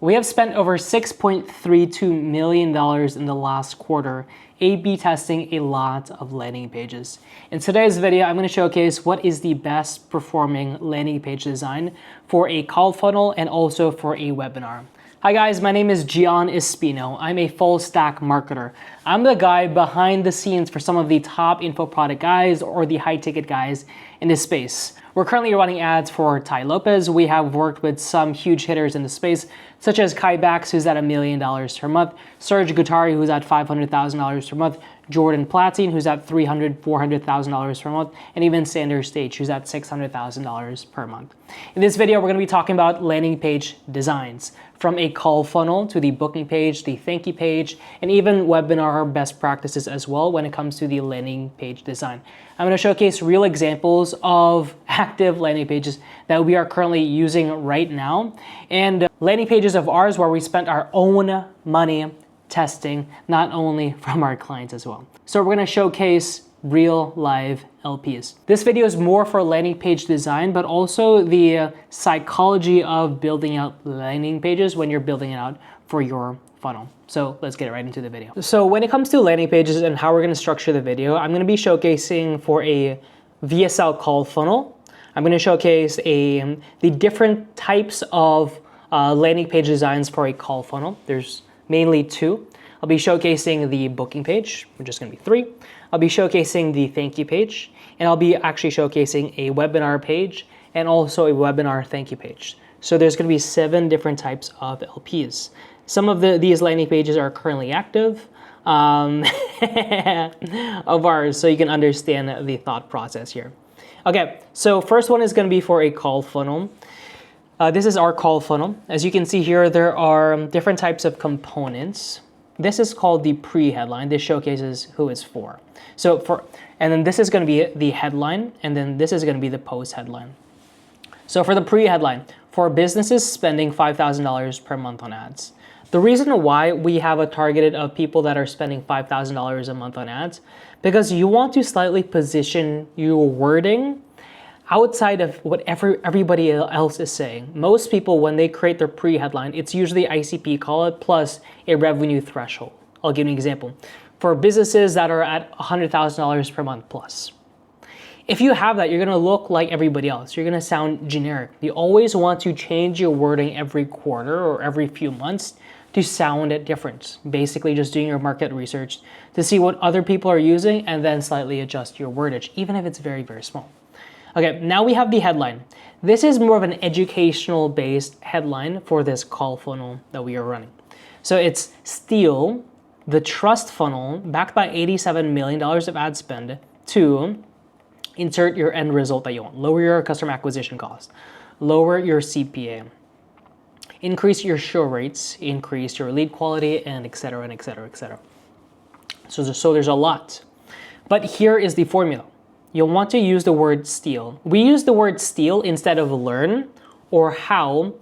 We have spent over $6.32 million in the last quarter A/B testing a lot of landing pages. In today's video, I'm going to showcase what is the best performing landing page design for a call funnel and also for a webinar. Hi guys, my name is Gian Espino. I'm a full stack marketer. I'm the guy behind the scenes for some of the top info product guys or the high ticket guys in this space. We're currently running ads for Tai Lopez. We have worked with some huge hitters in the space, such as Kai Bax, who's at $1 million per month, Serge Guttari, who's at $500,000 per month, Jordan Platine, who's at $400,000 per month, and even Sanders Stage, who's at $600,000 per month. In this video, we're going to be talking about landing page designs, from a call funnel to the booking page, the thank you page, and even webinar best practices as well when it comes to the landing page design. I'm going to showcase real examples of active landing pages that we are currently using right now, and landing pages of ours where we spent our own money testing, not only from our clients as well. So we're going to showcase real live LPs. This video is more for landing page design, but also the psychology of building out landing pages when you're building it out for your funnel. So let's get right into the video. So when it comes to landing pages and how we're going to structure the video, I'm going to be showcasing for a VSL call funnel. I'm going to showcase the different types of landing page designs for a call funnel. There's mainly two. I'll be showcasing the booking page, which is going to be 3. I'll be showcasing the thank you page, and I'll be actually showcasing a webinar page and also a webinar thank you page. So there's going to be 7 different types of LPs. Some of these landing pages are currently active of ours, so you can understand the thought process here. Okay, so first one is going to be for a call funnel. This is our call funnel. As you can see here, there are different types of components. This is called the pre-headline. This showcases who it's for. And then this is going to be the headline, and then this is going to be the post headline. So for the pre-headline, for businesses spending $5,000 per month on ads. The reason why we have a targeted of people that are spending $5,000 a month on ads, because you want to slightly position your wording outside of what everybody else is saying. Most people, when they create their pre-headline, it's usually ICP, call it, plus a revenue threshold. I'll give you an example. For businesses that are at $100,000 per month plus. If you have that, you're gonna look like everybody else. You're gonna sound generic. You always want to change your wording every quarter or every few months to sound different. Basically just doing your market research to see what other people are using and then slightly adjust your wordage, even if it's very, very small. Okay, now we have the headline. This is more of an educational based headline for this call funnel that we are running. So it's Steal the trust funnel backed by $87 million of ad spend to insert your end result that you want. Lower your customer acquisition cost, lower your CPA, increase your show rates, increase your lead quality, and et cetera, and et cetera, et cetera. So there's a lot. But here is the formula. You'll want to use the word steal. We use the word steal instead of learn or how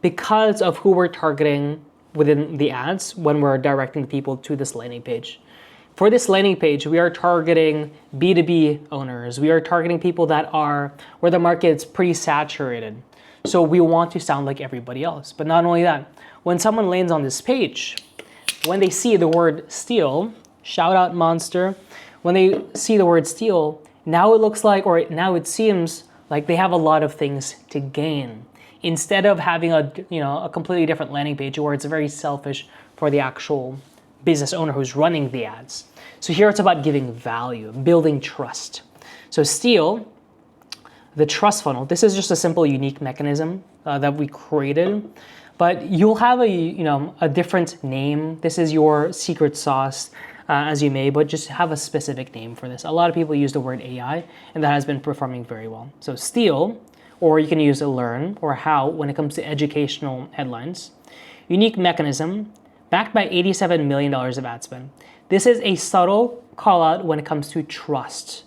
because of who we're targeting within the ads when we're directing people to this landing page. For this landing page, we are targeting B2B owners. We are targeting people that are where the market's pretty saturated. So we want to sound like everybody else. But not only that, when someone lands on this page, when they see the word steal, shout out Monster, when they see the word steal, now it looks like, or now it seems like they have a lot of things to gain. Instead of having a completely different landing page where it's very selfish for the actual business owner who's running the ads. So here it's about giving value, building trust. So Steal the trust funnel. This is just a simple, unique mechanism that we created, but you'll have a different name. This is your secret sauce. As you may, but just have a specific name for this. A lot of people use the word AI, and that has been performing very well. So Steal, or you can use a learn or how when it comes to educational headlines. Unique mechanism, backed by $87 million of ad spend. This is a subtle call out when it comes to trust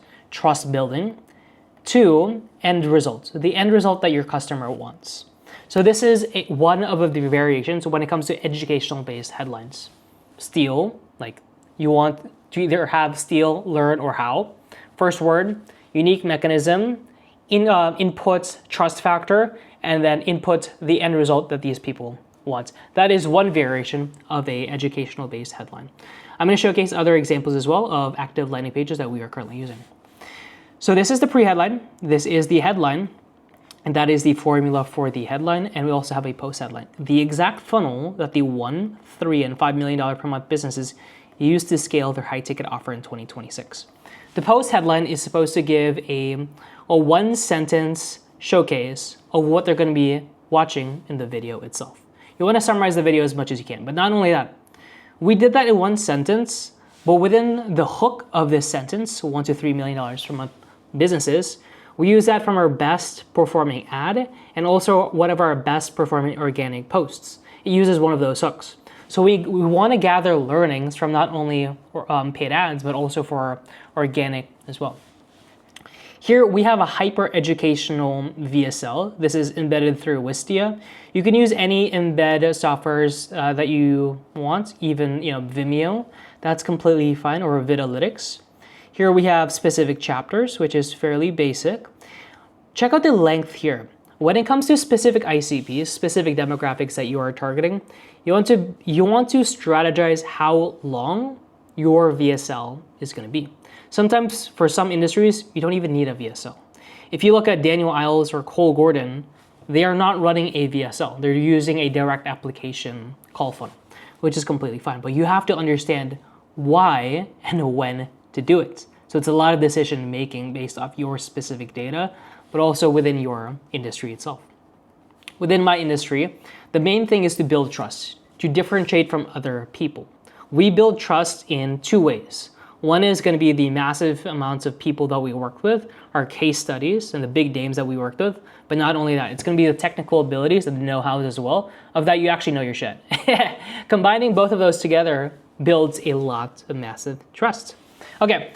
building, to end result, the end result that your customer wants. So this is one of the variations when it comes to educational based headlines. Steal, like you want to either have steal, learn, or how. First word, unique mechanism, inputs trust factor, and then input the end result that these people wants. That is one variation of a educational-based headline. I'm going to showcase other examples as well of active landing pages that we are currently using. So this is the pre-headline, this is the headline, and that is the formula for the headline, and we also have a post headline. The exact funnel that the $1, $3, and $5 million per month businesses use to scale their high ticket offer in 2026. The post headline is supposed to give a one sentence showcase of what they're going to be watching in the video itself. You want to summarize the video as much as you can, but not only that, we did that in one sentence, but within the hook of this sentence, $1 to $3 million per month businesses, we use that from our best performing ad and also one of our best performing organic posts. It uses one of those hooks. So we want to gather learnings from not only paid ads, but also for organic as well. Here we have a hyper educational VSL. This is embedded through Wistia. You can use any embed softwares that you want, even Vimeo. That's completely fine, or Vidalytics. Here we have specific chapters, which is fairly basic. Check out the length here. When it comes to specific ICPs, specific demographics that you are targeting, you want to strategize how long your VSL is going to be. Sometimes for some industries, you don't even need a VSL. If you look at Daniel Iles or Cole Gordon, they are not running a VSL. They're using a direct application call funnel, which is completely fine. But you have to understand why and when to do it. So it's a lot of decision making based off your specific data, but also within your industry itself. Within my industry, the main thing is to build trust, to differentiate from other people. We build trust in two ways. One is going to be the massive amounts of people that we work with, our case studies and the big names that we worked with. But not only that, it's going to be the technical abilities and the know-how as well of that you actually know your shit. Combining both of those together builds a lot of massive trust. Okay,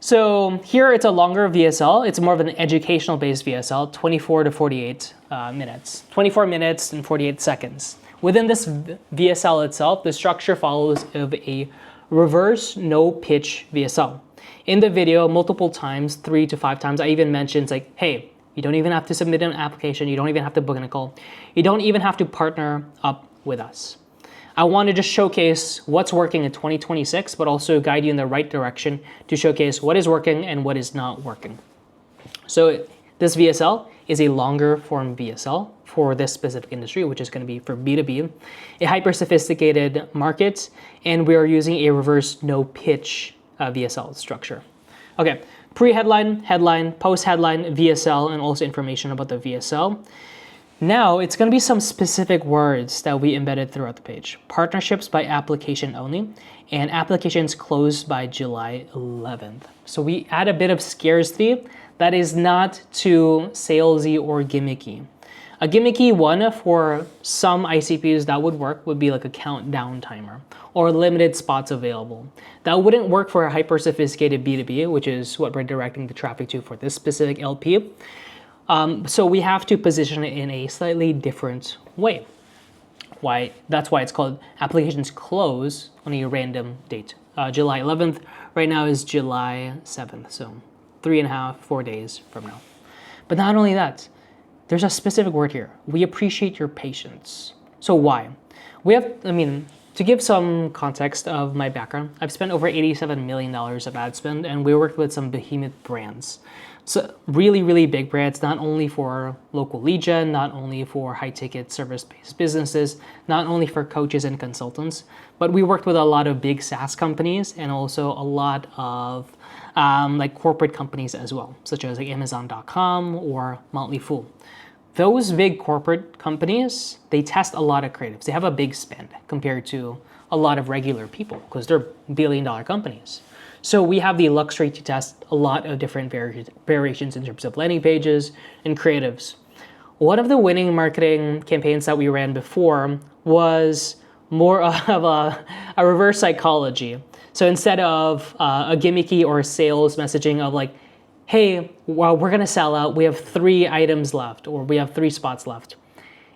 so here it's a longer VSL. It's more of an educational-based VSL, 24 to 48 minutes. 24 minutes and 48 seconds. Within this VSL itself, the structure follows of a reverse no-pitch VSL. In the video, multiple times, 3 to 5 times, I even mentioned like, hey, you don't even have to submit an application. You don't even have to book in a call. You don't even have to partner up with us. I want to just showcase what's working in 2026, but also guide you in the right direction to showcase what is working and what is not working. So this VSL is a longer form VSL for this specific industry, which is going to be for B2B, a hyper sophisticated market, and we are using a reverse no pitch VSL structure. Okay, pre-headline, headline, post-headline, VSL, and also information about the VSL. Now, it's going to be some specific words that we embedded throughout the page. Partnerships by application only, and applications closed by July 11th. So we add a bit of scarcity that is not too salesy or gimmicky. A gimmicky one for some ICPs that would work would be like a countdown timer or limited spots available. That wouldn't work for a hyper sophisticated B2B, which is what we're directing the traffic to for this specific LP. So we have to position it in a slightly different way. That's why it's called applications close on a random date. July 11th, right now is July 7th, so 3.5, 4 days from now. But not only that, there's a specific word here. We appreciate your patience. So why? To give some context of my background, I've spent over $87 million of ad spend, and we worked with some behemoth brands. So really, really big brands, not only for local lead gen, not only for high-ticket service-based businesses, not only for coaches and consultants, but we worked with a lot of big SaaS companies and also a lot of like corporate companies as well, such as like Amazon.com or Motley Fool. Those big corporate companies, they test a lot of creatives. They have a big spend compared to a lot of regular people because they're billion-dollar companies. So we have the luxury to test a lot of different variations in terms of landing pages and creatives. One of the winning marketing campaigns that we ran before was more of a reverse psychology. So instead of a gimmicky or sales messaging of like, hey, well, we're gonna sell out, we have 3 items left, or we have 3 spots left.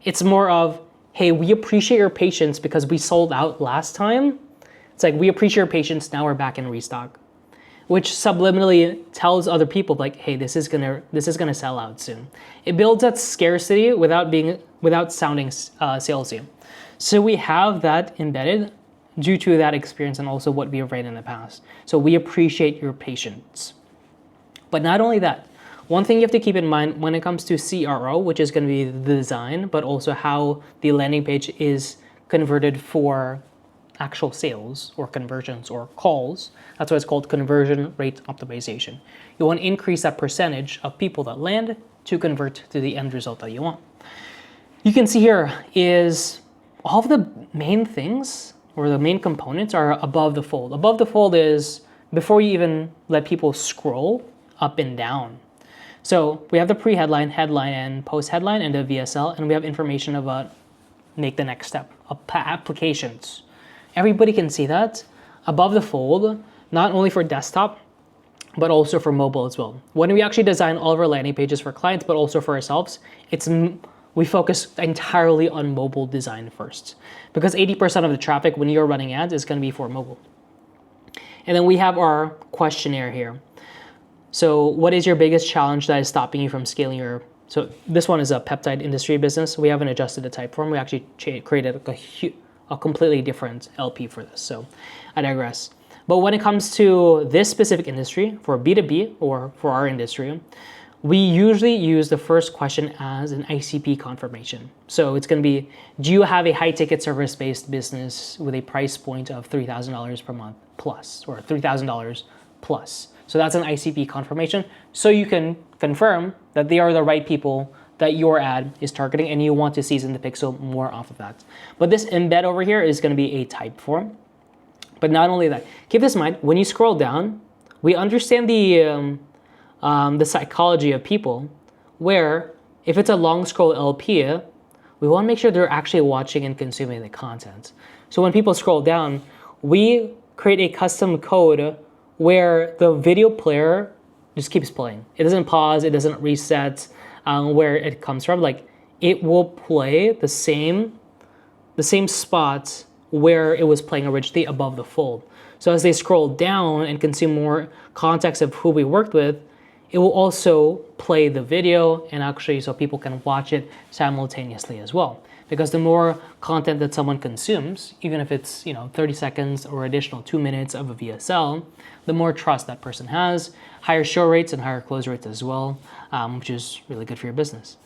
It's more of, hey, we appreciate your patience because we sold out last time. It's like, we appreciate your patience, now we're back in restock. Which subliminally tells other people like, hey, this is gonna sell out soon. It builds that scarcity without sounding salesy. So we have that embedded due to that experience and also what we have read in the past. So we appreciate your patience. But not only that, one thing you have to keep in mind when it comes to CRO, which is going to be the design, but also how the landing page is converted for actual sales or conversions or calls. That's why it's called conversion rate optimization. You want to increase that percentage of people that land to convert to the end result that you want. You can see here is all of the main things or the main components are above the fold. Above the fold is before you even let people scroll up and down. So we have the pre-headline, headline, and post-headline, and the VSL, and we have information about make the next step, applications. Everybody can see that above the fold, not only for desktop, but also for mobile as well. When we actually design all of our landing pages for clients, but also for ourselves, we focus entirely on mobile design first, because 80% of the traffic when you're running ads is going to be for mobile. And then we have our questionnaire here. So what is your biggest challenge that is stopping you from scaling your, so this one is a peptide industry business. We haven't adjusted the type form. We actually created a completely different LP for this. So I digress. But when it comes to this specific industry, for B2B or for our industry, we usually use the first question as an ICP confirmation. So it's going to be, do you have a high ticket service-based business with a price point of $3,000 per month plus, or $3,000 plus? So that's an ICP confirmation. So you can confirm that they are the right people that your ad is targeting and you want to season the pixel more off of that. But this embed over here is going to be a type form. But not only that, keep this in mind, when you scroll down, we understand the psychology of people, where if it's a long scroll LP, we want to make sure they're actually watching and consuming the content. So when people scroll down, we create a custom code where the video player just keeps playing. It doesn't pause, it doesn't reset where it comes from. Like, it will play the same spot where it was playing originally above the fold. So as they scroll down and consume more context of who we worked with, it will also play the video and actually so people can watch it simultaneously as well. Because the more content that someone consumes, even if it's 30 seconds or additional 2 minutes of a VSL, the more trust that person has, higher show rates and higher close rates as well, which is really good for your business.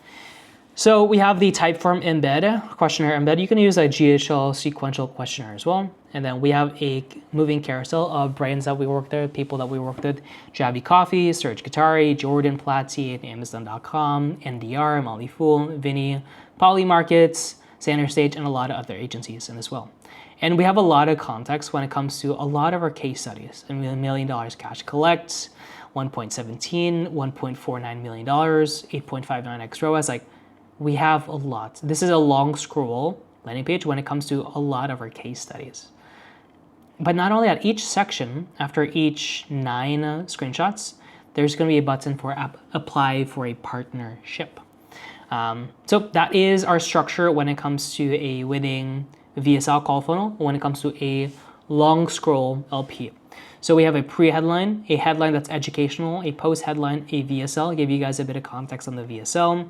So we have the Typeform embed, questionnaire embed. You can use a GHL sequential questionnaire as well. And then we have a moving carousel of brands that we worked with, people that we worked with, Javi Coffee, Serge Guattari, Jordan Platzi, Amazon.com, NDR, Molly Fool, Vinny, Poly Markets, Center Stage, and a lot of other agencies in as well. And we have a lot of context when it comes to a lot of our case studies. And we have $1 million cash collects, 1.17, $1.49 million, 8.59x ROAS. Like, we have a lot. This is a long scroll landing page when it comes to a lot of our case studies. But not only at each section, after each 9 screenshots, there's going to be a button for apply for a partnership. So that is our structure when it comes to a winning VSL call funnel, when it comes to a long scroll LP. So we have a pre-headline, a headline that's educational, a post-headline, a VSL. I'll give you guys a bit of context on the VSL.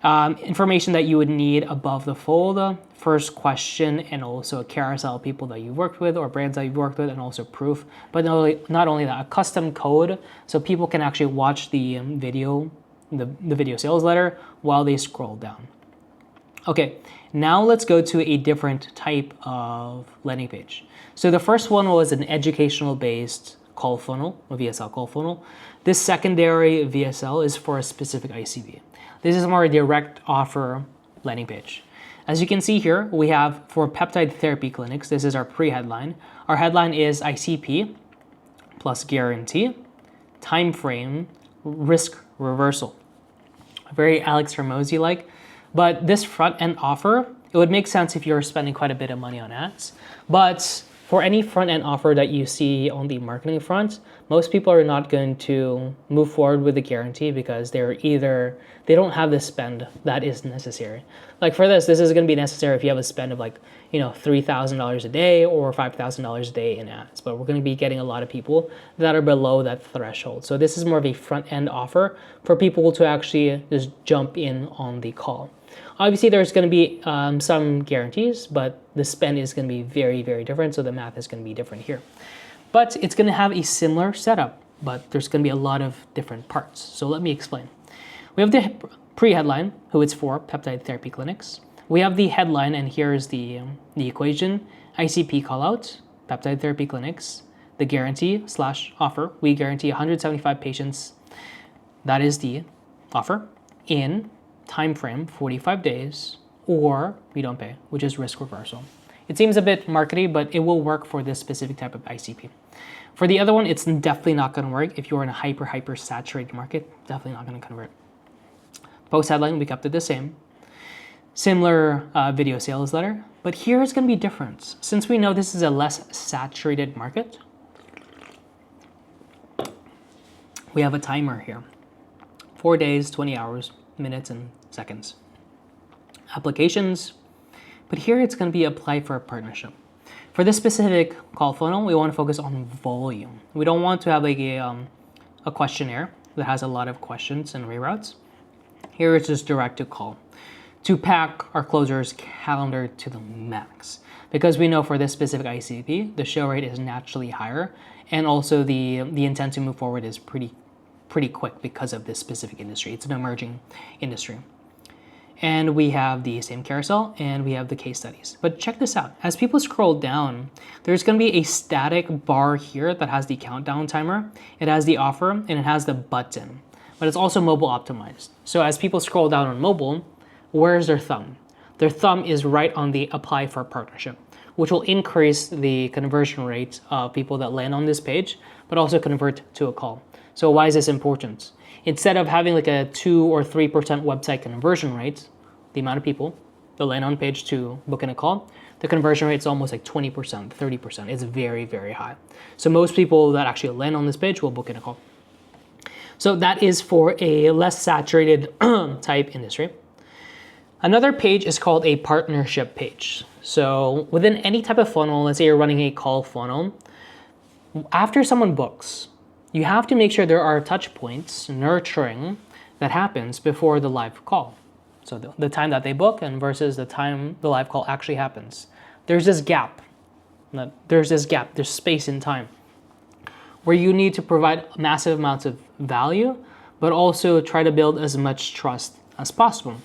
Information that you would need above the fold, first question, and also a carousel of people that you've worked with or brands that you've worked with, and also proof. But not only that, a custom code so people can actually watch the video, the video sales letter while they scroll down. Okay, now let's go to a different type of landing page. So the first one was an educational based call funnel, a VSL call funnel. This secondary VSL is for a specific ICP. This is more a direct offer landing page. As you can see here, we have for peptide therapy clinics, this is our pre-headline. Our headline is ICP plus guarantee, time frame, risk reversal. Very Alex Hormozi-like, but this front-end offer, it would make sense if you're spending quite a bit of money on ads. But for any front-end offer that you see on the marketing front, most people are not going to move forward with the guarantee because they don't have the spend that is necessary. Like for this is going to be necessary if you have a spend of like, $3,000 a day or $5,000 a day in ads. But we're going to be getting a lot of people that are below that threshold. So this is more of a front-end offer for people to actually just jump in on the call. Obviously, there's going to be some guarantees, but the spend is going to be very, very different. So the math is going to be different here. But it's going to have a similar setup, but there's going to be a lot of different parts. So let me explain. We have the pre-headline, who it's for, peptide therapy clinics. We have the headline, and here's the equation, ICP callout, peptide therapy clinics, the guarantee / offer. We guarantee 175 patients. That is the offer in time frame 45 days, or we don't pay, which is risk reversal. It seems a bit markety, but it will work for this specific type of ICP. For the other one, it's definitely not going to work if you're in a hyper saturated market. Definitely not going to convert. Post headline, we kept it the same. Similar video sales letter, but here is going to be different. Since we know this is a less saturated market, we have a timer here. 4 days, 20 hours, minutes, and seconds. Applications, but here it's going to be apply for a partnership. For this specific call funnel, we want to focus on volume. We don't want to have like a questionnaire that has a lot of questions and reroutes. Here it's just direct to call, to pack our closer's calendar to the max. Because we know for this specific ICP, the show rate is naturally higher, and also the intent to move forward is pretty quick because of this specific industry. It's an emerging industry. And we have the same carousel, and we have the case studies. But check this out. As people scroll down, there's going to be a static bar here that has the countdown timer. It has the offer, and it has the button. But it's also mobile optimized. So as people scroll down on mobile, where's their thumb? Their thumb is right on the apply for partnership, which will increase the conversion rate of people that land on this page, but also convert to a call. So why is this important? Instead of having like a 2 or 3% website conversion rate, the amount of people that land on page to book in a call, the conversion rate is almost like 20%, 30%. It's very, very high. So most people that actually land on this page will book in a call. So that is for a less saturated type industry. Another page is called a partnership page. So within any type of funnel, let's say you're running a call funnel, after someone books, you have to make sure there are touch points, nurturing, that happens before the live call. So the time that they book and versus the time the live call actually happens. There's this gap. There's space in time where you need to provide massive amounts of value, but also try to build as much trust as possible.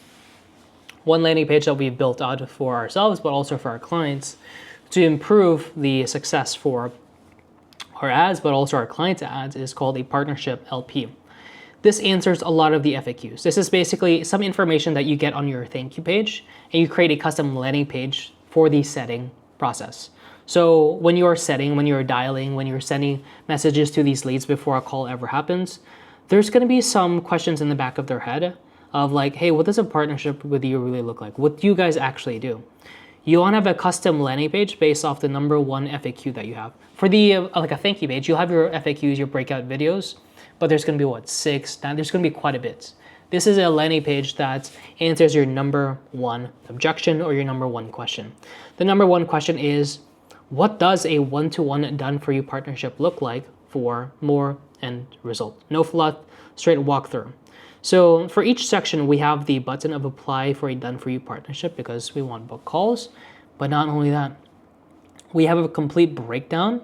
One landing page that we built out for ourselves, but also for our clients, to improve the success for our ads, but also our clients' ads, is called a partnership LP. This answers a lot of the FAQs. This is basically some information that you get on your thank you page, and you create a custom landing page for the setting process. So when you're setting, when you're dialing, when you're sending messages to these leads before a call ever happens, there's going to be some questions in the back of their head of like, hey, what does a partnership with you really look like? What do you guys actually do? You want to have a custom landing page based off the number one FAQ that you have. For the like a thank you page, you'll have your FAQs, your breakout videos, but there's going to be 6? There's going to be quite a bit. This is a landing page that answers your number one objection or your number one question. The number one question is, what does a one-to-one done-for-you partnership look like for more end result? No fluff, straight walkthrough. So for each section, we have the button of apply for a done-for-you partnership because we want book calls. But not only that, we have a complete breakdown,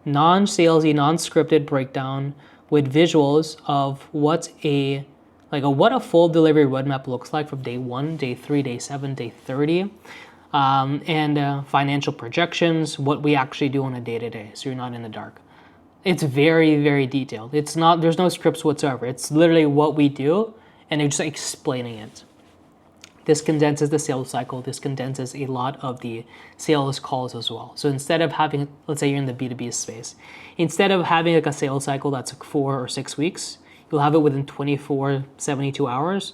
non-salesy, non-scripted breakdown with visuals of what a full delivery roadmap looks like from day 1, day 3, day 7, day 30. And financial projections, what we actually do on a day-to-day, so you're not in the dark. It's very, very detailed. There's no scripts whatsoever. It's literally what we do, and they're just explaining it. This condenses the sales cycle. This condenses a lot of the sales calls as well. So instead of having, let's say you're in the B2B space, instead of having like a sales cycle that's like 4 or 6 weeks, you'll have it within 24, 72 hours.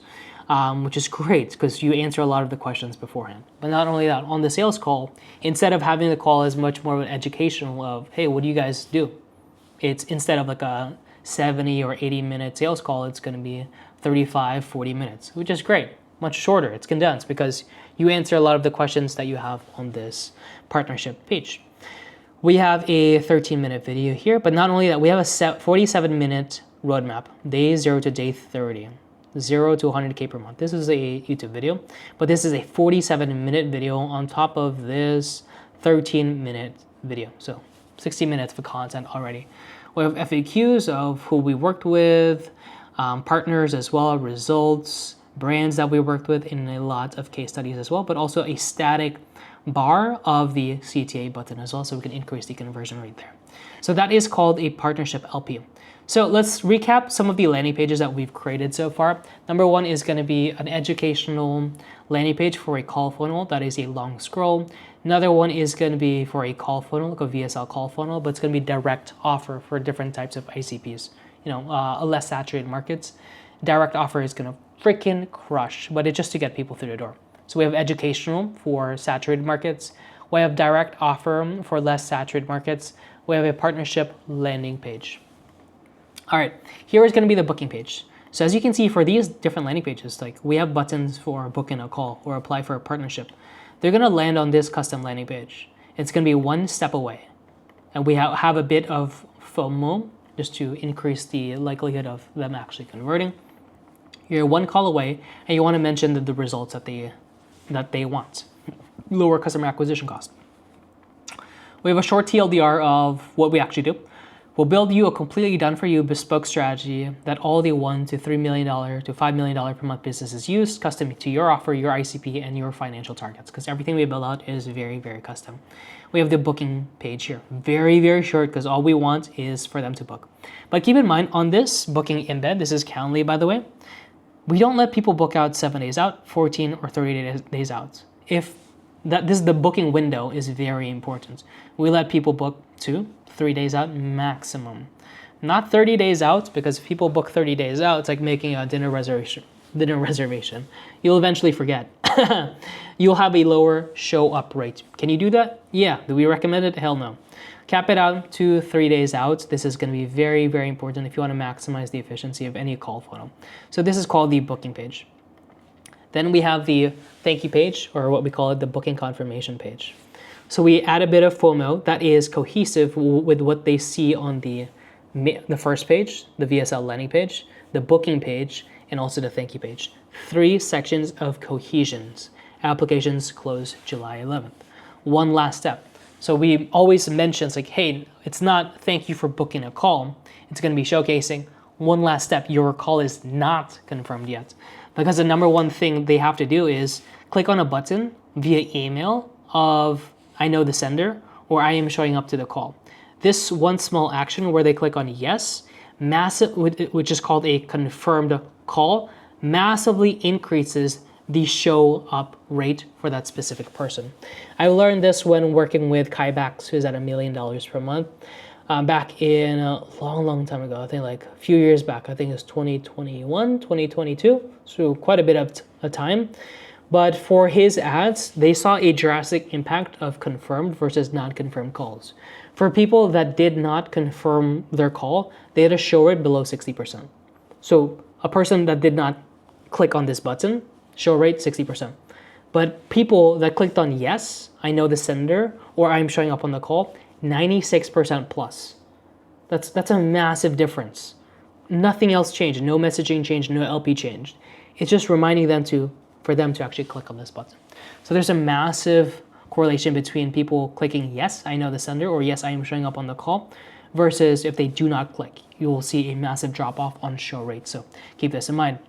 Which is great because you answer a lot of the questions beforehand. But not only that, on the sales call, instead of having the call as much more of an educational of, hey, what do you guys do? It's instead of like a 70 or 80 minute sales call, it's going to be 35, 40 minutes, which is great. Much shorter. It's condensed because you answer a lot of the questions that you have on this partnership page. We have a 13-minute video here, but not only that, we have a 47-minute roadmap, day 0 to day 30. 0 to 100K per month. This is a YouTube video, but this is a 47-minute video on top of this 13-minute video. So 60 minutes of content already. We have FAQs of who we worked with, partners as well, results, brands that we worked with, in a lot of case studies as well, but also a static bar of the CTA button as well, so we can increase the conversion rate there. So that is called a partnership LP. So let's recap some of the landing pages that we've created so far. Number one is going to be an educational landing page for a call funnel. That is a long scroll. Another one is going to be for a call funnel, like a VSL call funnel, but it's going to be direct offer for different types of ICPs. Less saturated markets. Direct offer is going to freaking crush, but it's just to get people through the door. So we have educational for saturated markets. We have direct offer for less saturated markets. We have a partnership landing page. All right, here is going to be the booking page. So as you can see, for these different landing pages, like we have buttons for booking a call or apply for a partnership. They're going to land on this custom landing page. It's going to be one step away. And we have a bit of FOMO just to increase the likelihood of them actually converting. You're one call away, and you want to mention the results that they want. Lower customer acquisition cost. We have a short TLDR of what we actually do. We'll build you a completely done-for-you bespoke strategy that all the $1 to $3 million to $5 million per month businesses use, custom to your offer, your ICP, and your financial targets, because everything we build out is very, very custom. We have the booking page here. Very, very short, because all we want is for them to book. But keep in mind, on this booking embed, this is Calendly, by the way, we don't let people book out 7 days out, 14 or 30 days out. The booking window is very important. We let people book 2, 3 days out maximum. Not 30 days out, because if people book 30 days out, it's like making a dinner reservation. You'll eventually forget. You'll have a lower show up rate. Can you do that? Yeah. Do we recommend it? Hell no. Cap it out to 3 days out. This is going to be very, very important if you want to maximize the efficiency of any call funnel. So this is called the booking page. Then we have the thank you page, or what we call it, the booking confirmation page. So we add a bit of FOMO that is cohesive with what they see on the first page, the VSL landing page, the booking page, and also the thank you page. 3 sections of cohesions. Applications close July 11th. One last step. So we always mention, it's like, hey, it's not thank you for booking a call. It's going to be showcasing one last step. Your call is not confirmed yet. Because the number one thing they have to do is click on a button via email of I know the sender or I am showing up to the call. This one small action where they click on yes, which is called a confirmed call, massively increases the show up rate for that specific person. I learned this when working with Kybax, who's at $1 million per month. Back in a long time ago, I think like a few years back, I think it was 2021, 2022, so quite a bit of a time. But for his ads, they saw a drastic impact of confirmed versus non-confirmed calls. For people that did not confirm their call, they had a show rate below 60%. So a person that did not click on this button, show rate 60%. But people that clicked on yes, I know the sender, or I'm showing up on the call, 96% plus. That's a massive difference. Nothing else changed. No messaging changed. No LP changed. It's just reminding them for them to actually click on this button. So there's a massive correlation between people clicking yes, I know the sender, or yes, I am showing up on the call, versus if they do not click, you will see a massive drop off on show rate. So keep this in mind.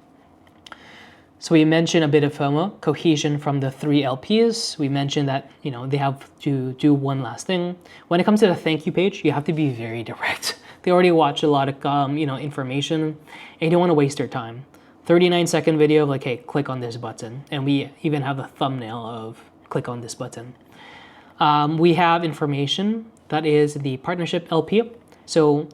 So we mentioned a bit of FOMO, cohesion from the 3 LPs. We mentioned that they have to do one last thing. When it comes to the thank you page, you have to be very direct. They already watch a lot of information, and you don't want to waste their time. 39-second video of like, hey, click on this button, and we even have a thumbnail of click on this button. We have information that is the partnership LP. So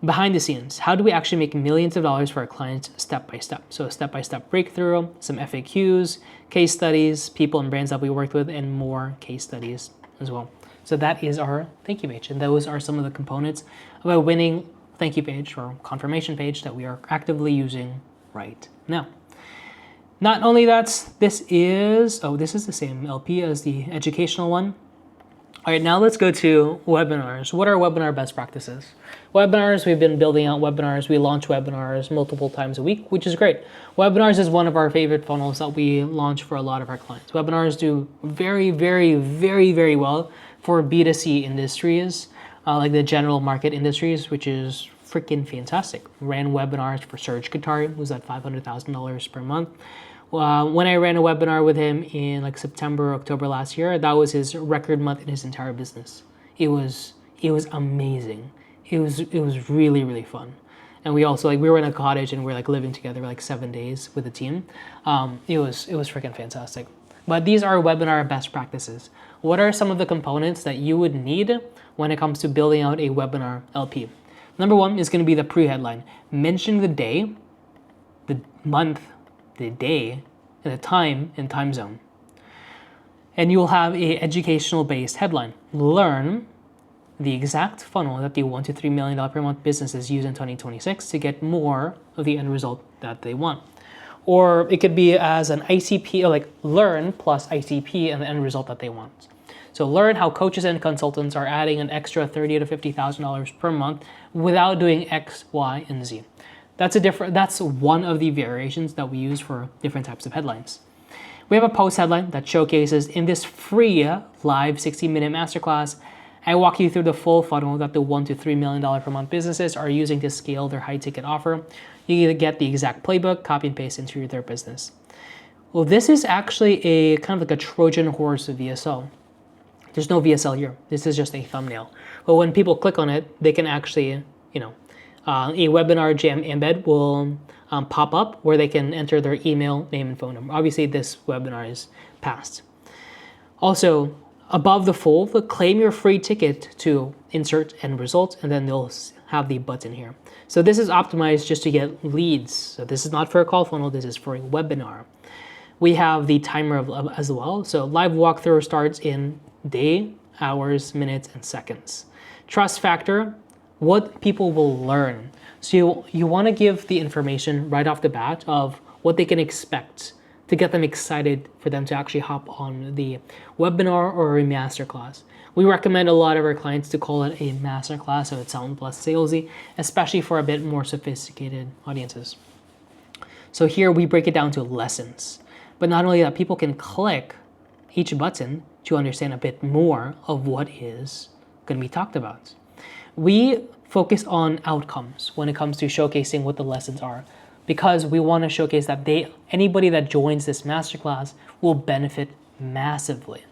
behind the scenes, how do we actually make millions of dollars for our clients step by step? So a step-by-step breakthrough, some FAQs, case studies, people and brands that we worked with, and more case studies as well. So that is our thank you page. And those are some of the components of a winning thank you page or confirmation page that we are actively using right now. Not only that, this is the same LP as the educational one. All right, now let's go to webinars. What are webinar best practices? Webinars, we've been building out webinars. We launch webinars multiple times a week, which is great. Webinars is one of our favorite funnels that we launch for a lot of our clients. Webinars do very, very, very, very well for B2C industries, like the general market industries, which is freaking fantastic. Ran webinars for Serge Guittari, who's at $500,000 per month. When I ran a webinar with him in like September, October last year, that was his record month in his entire business. It was amazing. It was really, really fun. And we also we were in a cottage and we were living together like 7 days with a team. It was freaking fantastic. But these are webinar best practices. What are some of the components that you would need when it comes to building out a webinar LP? Number one is going to be the pre-headline. Mention the day, the month, the day, and the time and time zone. And you will have a educational based headline. Learn the exact funnel that the $1 to $3 million per month businesses use in 2026 to get more of the end result that they want. Or it could be as an ICP, or like learn plus ICP and the end result that they want. So learn how coaches and consultants are adding an extra $30,000 to $50,000 per month without doing X, Y, and Z. That's one of the variations that we use for different types of headlines. We have a post headline that showcases in this free live 60-minute masterclass, I walk you through the full funnel that the $1 to $3 million per month businesses are using to scale their high ticket offer. You get the exact playbook, copy and paste into their business. Well, this is actually a kind of like a Trojan horse of VSL. There's no VSL here. This is just a thumbnail. But when people click on it, they can actually, a webinar jam embed will pop up where they can enter their email, name, and phone number. Obviously, this webinar is passed. Also, above the fold, claim your free ticket to insert end results, and then they'll have the button here. So this is optimized just to get leads. So this is not for a call funnel, this is for a webinar. We have the timer as well. So live walkthrough starts in day, hours, minutes, and seconds. Trust factor, what people will learn. So you want to give the information right off the bat of what they can expect to get them excited for them to actually hop on the webinar or a masterclass. We recommend a lot of our clients to call it a masterclass, so it sounds less salesy, especially for a bit more sophisticated audiences. So here we break it down to lessons. But not only that, people can click each button to understand a bit more of what is going to be talked about. We focus on outcomes when it comes to showcasing what the lessons are, because we want to showcase that anybody that joins this masterclass will benefit massively,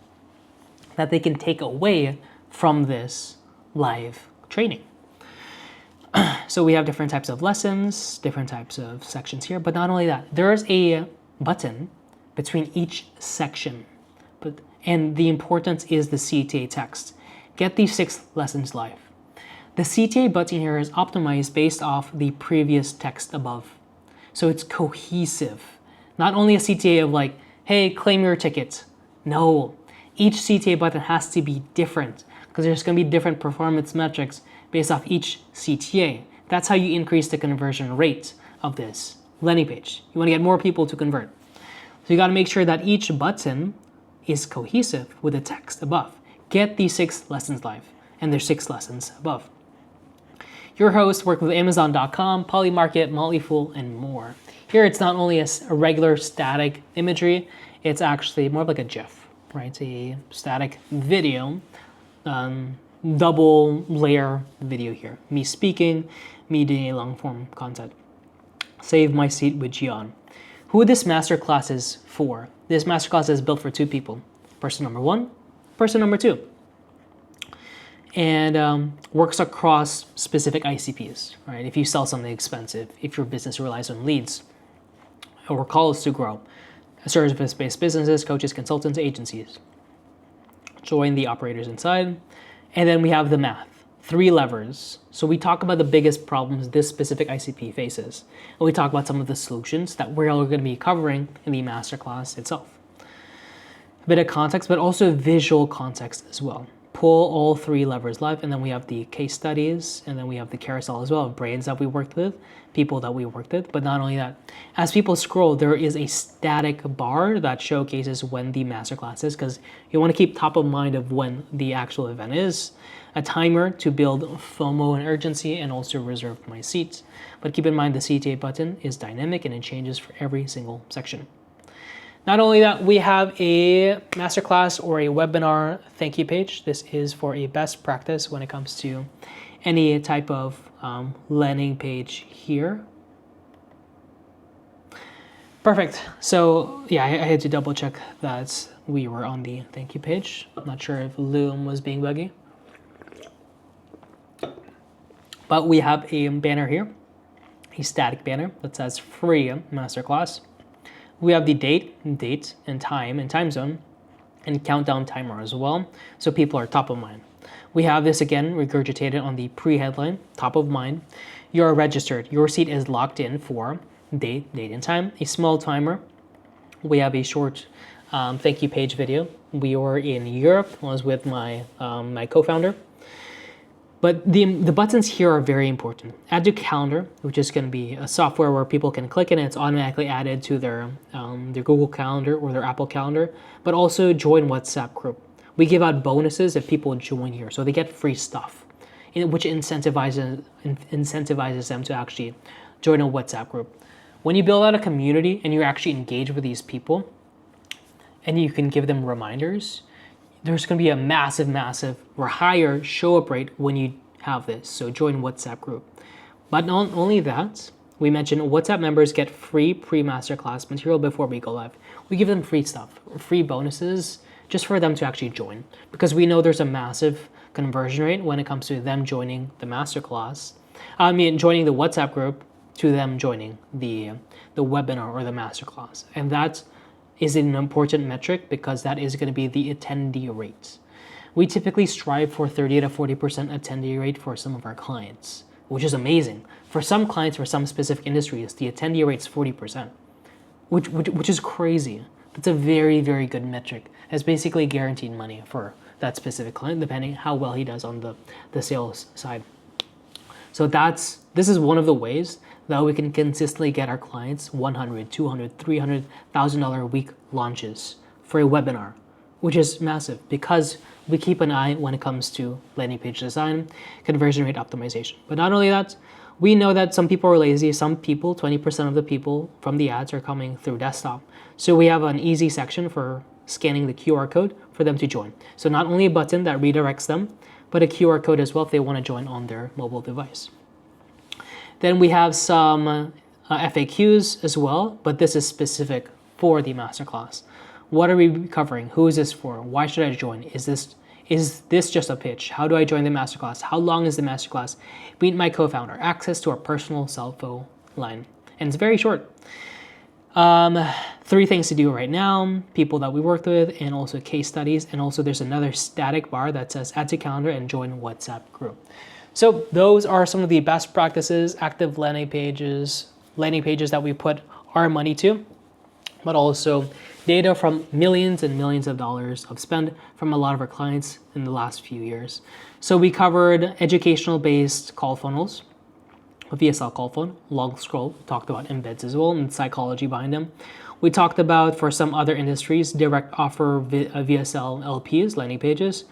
that they can take away from this live training. So we have different types of lessons, different types of sections here, but not only that, there is a button between each section, and the importance is the CTA text. Get these 6 lessons live. The CTA button here is optimized based off the previous text above. So it's cohesive. Not only a CTA of hey, claim your ticket. No, each CTA button has to be different because there's going to be different performance metrics based off each CTA. That's how you increase the conversion rate of this landing page. You want to get more people to convert. So you got to make sure that each button is cohesive with the text above. Get these 6 lessons live, and there's 6 lessons above. Your hosts work with Amazon.com, Polymarket, Motleyfool, and more. Here it's not only a regular static imagery, it's actually more like a GIF, right? A static video, double layer video here. Me speaking, me doing a long form content. Save my seat with Gian. Who this masterclass is for? This masterclass is built for 2 people. Person number 1, person number 2. And works across specific ICPs, right? If you sell something expensive, if your business relies on leads or calls to grow, service-based businesses, coaches, consultants, agencies. Join the operators inside. And then we have the math, 3 levers. So we talk about the biggest problems this specific ICP faces. And we talk about some of the solutions that we're all going to be covering in the masterclass itself. A bit of context, but also visual context as well. pull all three levers live, and then we have the case studies, and then we have the carousel as well of brands that we worked with, people that we worked with. But not only that, as people scroll, there is a static bar that showcases when the masterclass is, because you want to keep top of mind of when the actual event is, a timer to build FOMO and urgency, and also reserve my seats. But keep in mind the CTA button is dynamic and it changes for every single section. Not only that, we have a masterclass or a webinar thank you page. This is for a best practice when it comes to any type of landing page here. Perfect. So yeah, I had to double check that we were on the thank you page. I'm not sure if Loom was being buggy. But we have a banner here, a static banner that says free masterclass. We have the date and time zone, and countdown timer as well, so people are top of mind. We have this again regurgitated on the pre-headline, top of mind. You're registered. Your seat is locked in for date and time. A small timer. We have a short thank you page video. We were in Europe. I was with my my co-founder. But the buttons here are very important. Add to calendar, which is going to be a software where people can click and it's automatically added to their Google Calendar or their Apple Calendar. But also join WhatsApp group. We give out bonuses if people join here, so they get free stuff, which incentivizes them to actually join a WhatsApp group. When you build out a community and you actually engage with these people, and you can give them reminders, there's going to be a massive or higher show up rate when you have this. So join WhatsApp group. But not only that, we mentioned WhatsApp members get free pre-masterclass material before we go live. We give them free stuff, free bonuses, just for them to actually join, because we know there's a massive conversion rate when it comes to them joining the masterclass. Joining the WhatsApp group to them joining the webinar or the masterclass, and that's is an important metric because that is going to be the attendee rate. We typically strive for 30 to 40% attendee rate for some of our clients, which is amazing. For some clients, for some specific industries, the attendee rate is 40%, which is crazy. That's a very good metric. It's basically guaranteed money for that specific client, depending how well he does on the sales side. So this is one of the ways that we can consistently get our clients $100, $200, $300,000 a week launches for a webinar, which is massive because we keep an eye when it comes to landing page design, conversion rate optimization. But not only that, we know that some people are lazy. Some people, 20% of the people from the ads are coming through desktop. So we have an easy section for scanning the QR code for them to join. So not only a button that redirects them, but a QR code as well if they want to join on their mobile device. Then we have some FAQs as well, but this is specific for the masterclass. What are we covering? Who is this for? Why should I join? Is this just a pitch? How do I join the masterclass? How long is the masterclass? Meet my co-founder. Access to our personal cell phone line. And it's very short. 3 things to do right now, people that we worked with, and also case studies. And also there's another static bar that says add to calendar and join WhatsApp group. So those are some of the best practices, active landing pages that we put our money to, but also data from millions and millions of dollars of spend from a lot of our clients in the last few years. So we covered educational-based call funnels, a VSL call funnel, long scroll, we talked about embeds as well and psychology behind them. We talked about, for some other industries, direct offer VSL LPs, landing pages.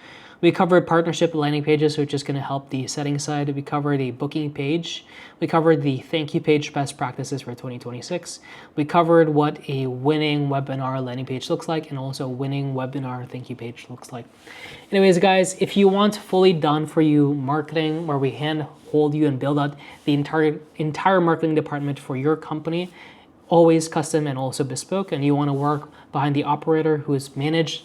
We covered partnership landing pages, which is going to help the setting side. We covered a booking page. We covered the thank you page best practices for 2026. We covered what a winning webinar landing page looks like, and also winning webinar thank you page looks like. Anyways, guys, if you want fully done for you marketing, where we hand hold you and build out the entire marketing department for your company, always custom and also bespoke, and you want to work behind the operator who has managed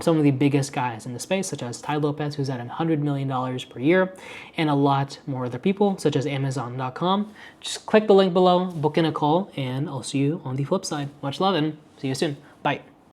some of the biggest guys in the space, such as Tai Lopez, who's at $100 million per year, and a lot more other people, such as Amazon.com. Just click the link below, book in a call, and I'll see you on the flip side. Much love, and see you soon. Bye.